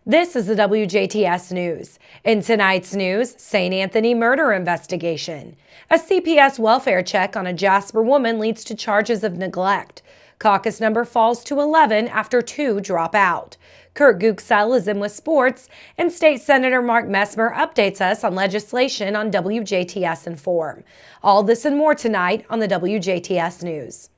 This is the WJTS News. In tonight's news, St. Anthony murder investigation. A CPS welfare check on a Jasper woman leads to charges of neglect. Caucus number falls to 11 after 2 drop out. Kurt Guxell is in with sports, and State Senator Mark Messmer updates us on legislation on WJTS Inform. All this and more tonight on the WJTS News.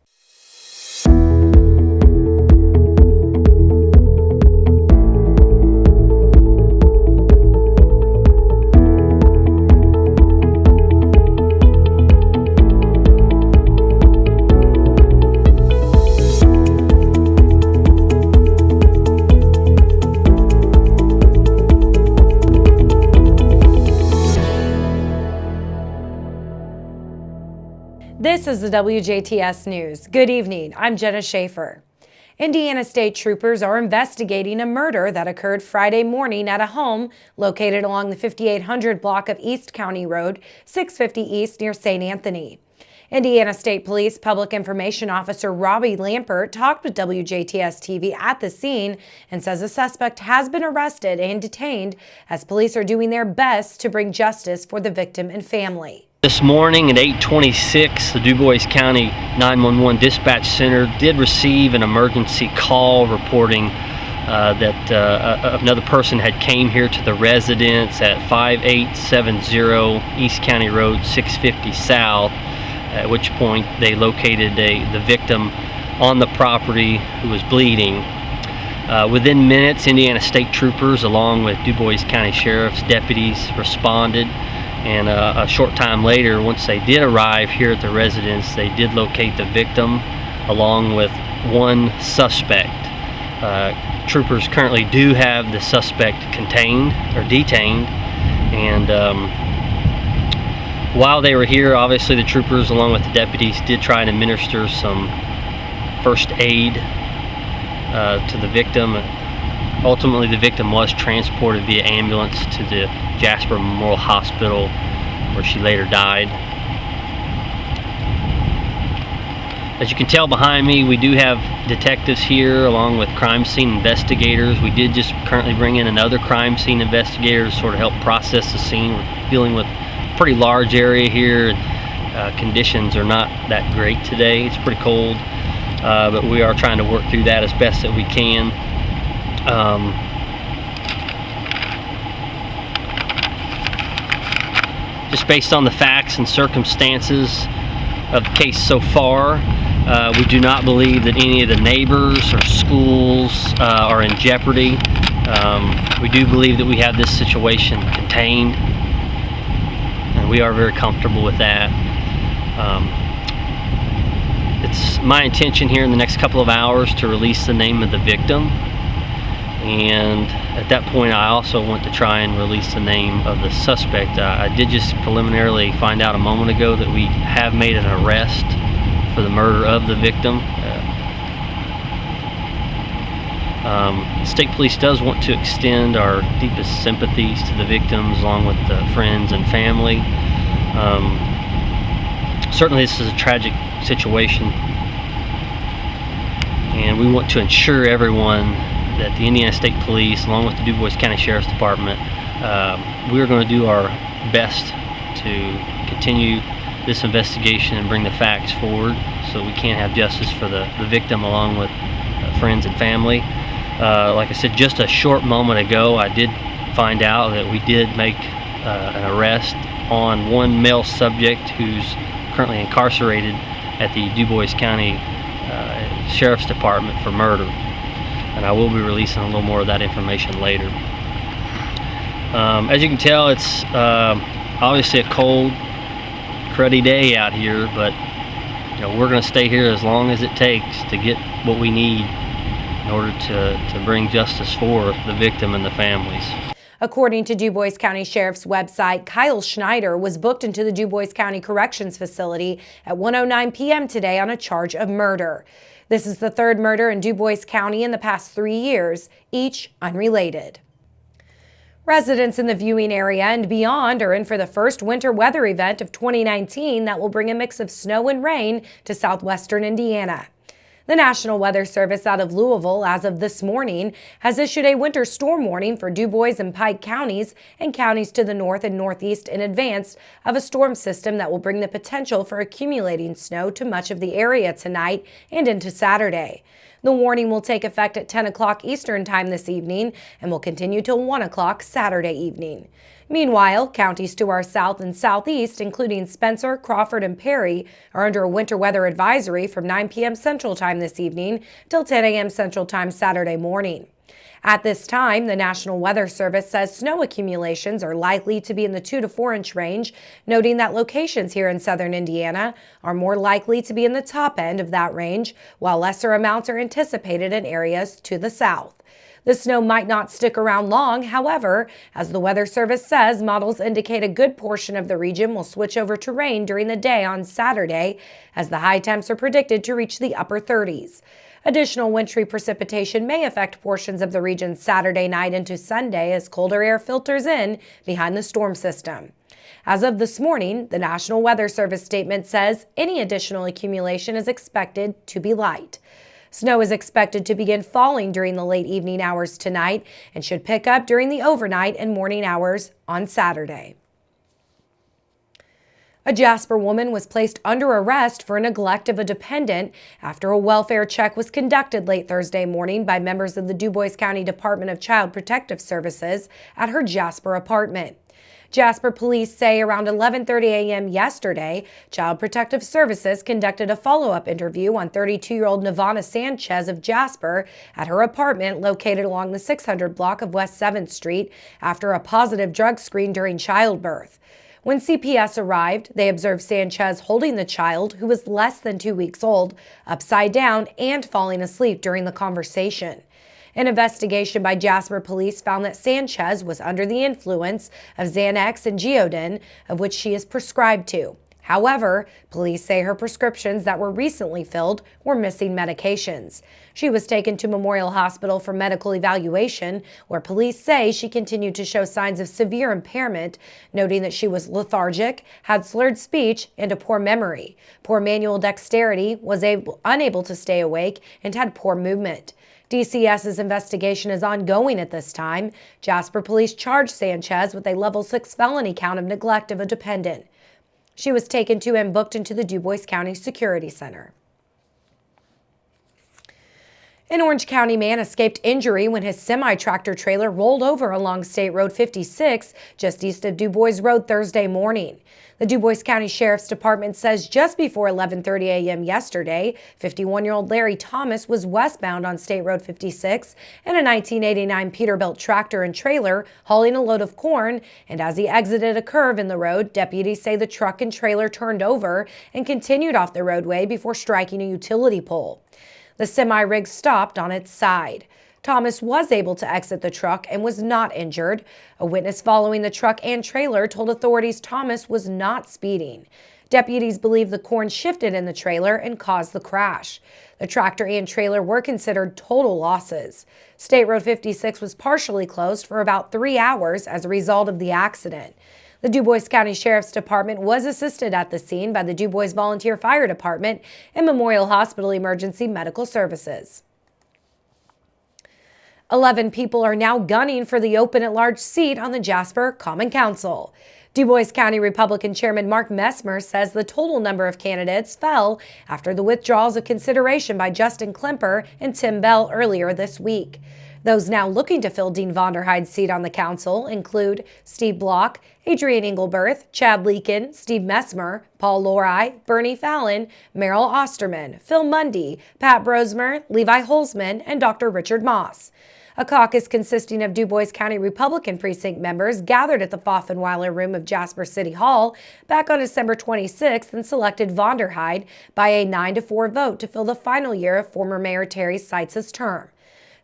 This is the WJTS News. Good evening. I'm Jenna Schaffer. Indiana State Troopers are investigating a murder that occurred Friday morning at a home located along the 5800 block of East County Road, 650 East near St. Anthony. Indiana State Police Public Information Officer Robbie Lampert talked with WJTS TV at the scene and says a suspect has been arrested and detained as police are doing their best to bring justice for the victim and family. This morning at 8:26, the DuBois County 911 Dispatch Center did receive an emergency call reporting that another person had came here to the residence at 5870 East County Road 650 South, at which point they located the victim on the property who was bleeding. Within minutes, Indiana State Troopers along with DuBois County Sheriff's deputies responded. And a short time later, once they did arrive here at the residence, they did locate the victim along with one suspect. Troopers currently do have the suspect contained or detained, and while they were here, obviously the troopers along with the deputies did try and administer some first aid to the victim. Ultimately, the victim was transported via ambulance to the Jasper Memorial Hospital, where she later died. As you can tell behind me, we do have detectives here along with crime scene investigators. We did just currently bring in another crime scene investigator to sort of help process the scene. We're dealing with a pretty large area here. Conditions are not that great today. It's pretty cold, but we are trying to work through that as best that we can. Just based on the facts and circumstances of the case so far, we do not believe that any of the neighbors or schools are in jeopardy. We do believe that we have this situation contained, and we are very comfortable with that. It's my intention here in the next couple of hours to release the name of the victim. And at that point, I also want to try and release the name of the suspect. I did just preliminarily find out a moment ago that we have made an arrest for the murder of the victim. State Police does want to extend our deepest sympathies to the victims along with the friends and family. Certainly this is a tragic situation, and we want to ensure everyone that the Indiana State Police, along with the DuBois County Sheriff's Department, we're going to do our best to continue this investigation and bring the facts forward so we can have justice for the victim along with friends and family. Like I said, just a short moment ago, I did find out that we did make an arrest on one male subject who's currently incarcerated at the DuBois County Sheriff's Department for murder. And I will be releasing a little more of that information later. As you can tell, it's obviously a cold, cruddy day out here, but we're going to stay here as long as it takes to get what we need in order to bring justice for the victim and the families. According to DuBois County Sheriff's website, Kyle Schneider was booked into the DuBois County Corrections Facility at 1:09 p.m. today on a charge of murder. This is the third murder in DuBois County in the past 3 years, each unrelated. Residents in the viewing area and beyond are in for the first winter weather event of 2019 that will bring a mix of snow and rain to southwestern Indiana. The National Weather Service out of Louisville, as of this morning, has issued a winter storm warning for Du Bois and Pike counties and counties to the north and northeast in advance of a storm system that will bring the potential for accumulating snow to much of the area tonight and into Saturday. The warning will take effect at 10 o'clock Eastern Time this evening and will continue till 1 o'clock Saturday evening. Meanwhile, counties to our south and southeast, including Spencer, Crawford, and Perry, are under a winter weather advisory from 9 p.m. Central Time this evening till 10 a.m. Central Time Saturday morning. At this time, the National Weather Service says snow accumulations are likely to be in the 2 to 4 inch range, noting that locations here in southern Indiana are more likely to be in the top end of that range, while lesser amounts are anticipated in areas to the south. The snow might not stick around long, however, as the Weather Service says, models indicate a good portion of the region will switch over to rain during the day on Saturday, as the high temps are predicted to reach the upper 30s. Additional wintry precipitation may affect portions of the region Saturday night into Sunday as colder air filters in behind the storm system. As of this morning, the National Weather Service statement says any additional accumulation is expected to be light. Snow is expected to begin falling during the late evening hours tonight and should pick up during the overnight and morning hours on Saturday. A Jasper woman was placed under arrest for neglect of a dependent after a welfare check was conducted late Thursday morning by members of the Du Bois County Department of Child Protective Services at her Jasper apartment. Jasper police say around 11:30 a.m. yesterday, Child Protective Services conducted a follow-up interview on 32-year-old Navana Sanchez of Jasper at her apartment located along the 600 block of West 7th Street after a positive drug screen during childbirth. When CPS arrived, they observed Sanchez holding the child, who was less than 2 weeks old, upside down and falling asleep during the conversation. An investigation by Jasper police found that Sanchez was under the influence of Xanax and Geodin, of which she is prescribed to. However, police say her prescriptions that were recently filled were missing medications. She was taken to Memorial Hospital for medical evaluation, where police say she continued to show signs of severe impairment, noting that she was lethargic, had slurred speech, and a poor memory. Poor manual dexterity, was unable to stay awake, and had poor movement. DCS's investigation is ongoing at this time. Jasper police charged Sanchez with a level 6 felony count of neglect of a dependent. She was taken to and booked into the Du Bois County Security Center. An Orange County man escaped injury when his semi-tractor trailer rolled over along State Road 56 just east of Du Bois Road Thursday morning. The Du Bois County Sheriff's Department says just before 11:30 a.m. yesterday, 51-year-old Larry Thomas was westbound on State Road 56 in a 1989 Peterbilt tractor and trailer hauling a load of corn, and as he exited a curve in the road, deputies say the truck and trailer turned over and continued off the roadway before striking a utility pole. The semi-rig stopped on its side. Thomas was able to exit the truck and was not injured. A witness following the truck and trailer told authorities Thomas was not speeding. Deputies believe the corn shifted in the trailer and caused the crash. The tractor and trailer were considered total losses. State Road 56 was partially closed for about 3 hours as a result of the accident. The Du Bois County Sheriff's Department was assisted at the scene by the Du Bois Volunteer Fire Department and Memorial Hospital Emergency Medical Services. 11 people are now gunning for the open at-large seat on the Jasper Common Council. Du Bois County Republican Chairman Mark Messmer says the total number of candidates fell after the withdrawals of consideration by Justin Klemper and Tim Bell earlier this week. Those now looking to fill Dean Vonderheid's seat on the council include Steve Block, Adrian Engelberth, Chad Leakin, Steve Messmer, Paul Lori, Bernie Fallon, Merrill Osterman, Phil Mundy, Pat Brosmer, Levi Holzman, and Dr. Richard Moss. A caucus consisting of Du Bois County Republican precinct members gathered at the Pfaffenweiler Room of Jasper City Hall back on December 26th and selected Vonderheid by a 9-4 vote to fill the final year of former Mayor Terry Seitz's term.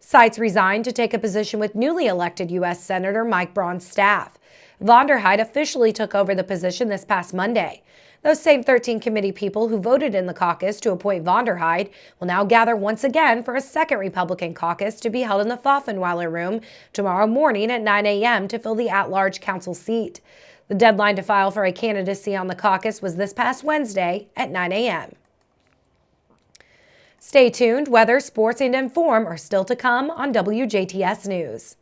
Seitz resigned to take a position with newly elected U.S. Senator Mike Braun's staff. Vonderheid officially took over the position this past Monday. Those same 13 committee people who voted in the caucus to appoint Vonderheid will now gather once again for a second Republican caucus to be held in the Pfaffenweiler Room tomorrow morning at 9 a.m. to fill the at-large council seat. The deadline to file for a candidacy on the caucus was this past Wednesday at 9 a.m. Stay tuned. Weather, sports, and inform are still to come on WJTS News.